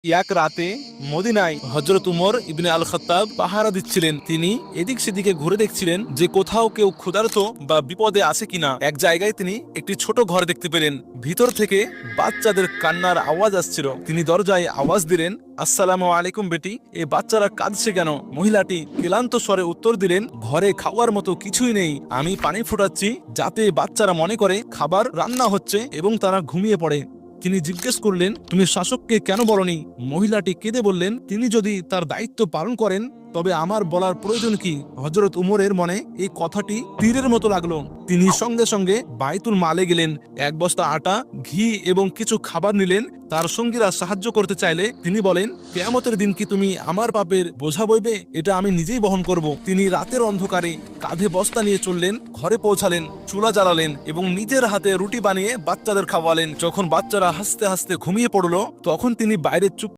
এক রাতে মদিনায় হযরত উমর ইবনে আল খাত্তাব পাহারা দিচ্ছিলেন। তিনি এদিক সেদিকে ঘুরে দেখছিলেন যে কোথাও কেউ ক্ষুধার্ত বা বিপদে আছে কিনা। এক জায়গায় তিনি একটি ছোট ঘর দেখতে পেলেন। ভিতর থেকে বাচ্চাদের কান্নার আওয়াজ আসছিল। তিনি দরজায় আওয়াজ দিলেন, আসসালামু আলাইকুম বেটি, এ বাচ্চারা কাঁদছে কেন? মহিলাটি ক্লান্ত স্বরে উত্তর দিলেন, ঘরে খাওয়ার মতো কিছুই নেই, আমি পানি ফুটাচ্ছি যাতে বাচ্চারা মনে করে খাবার রান্না হচ্ছে এবং তারা ঘুমিয়ে পড়ে। তিনি জিজ্ঞেস করলেন, তুমি শাসককে কেন বলনি? মহিলাটি কেঁদে বললেন, তিনি যদি তার দায়িত্ব পালন করেন তবে আমার বলার প্রয়োজন কি? হযরত উমরের মনে এই কথাটি তীরের মতো লাগলো। তিনি সঙ্গে সঙ্গে বাইতুল মালে গেলেন, এক বস্তা আটা, ঘি এবং কিছু খাবার নিলেন। তার সঙ্গীরা সাহায্য করতে চাইলে তিনি বলেন, কিয়ামতের দিন কি তুমি আমার পাপের বোঝা বইবে? এটা আমি নিজেই বহন করব। তিনি রাতের অন্ধকারে কাঁধে বস্তা নিয়ে চললেন, ঘরে পৌঁছালেন, চুলা জ্বালালেন এবং নিজের হাতে রুটি বানিয়ে বাচ্চাদের খাওয়ালেন। যখন বাচ্চারা হাসতে হাসতে ঘুমিয়ে পড়ল, তখন তিনি বাইরে চুপ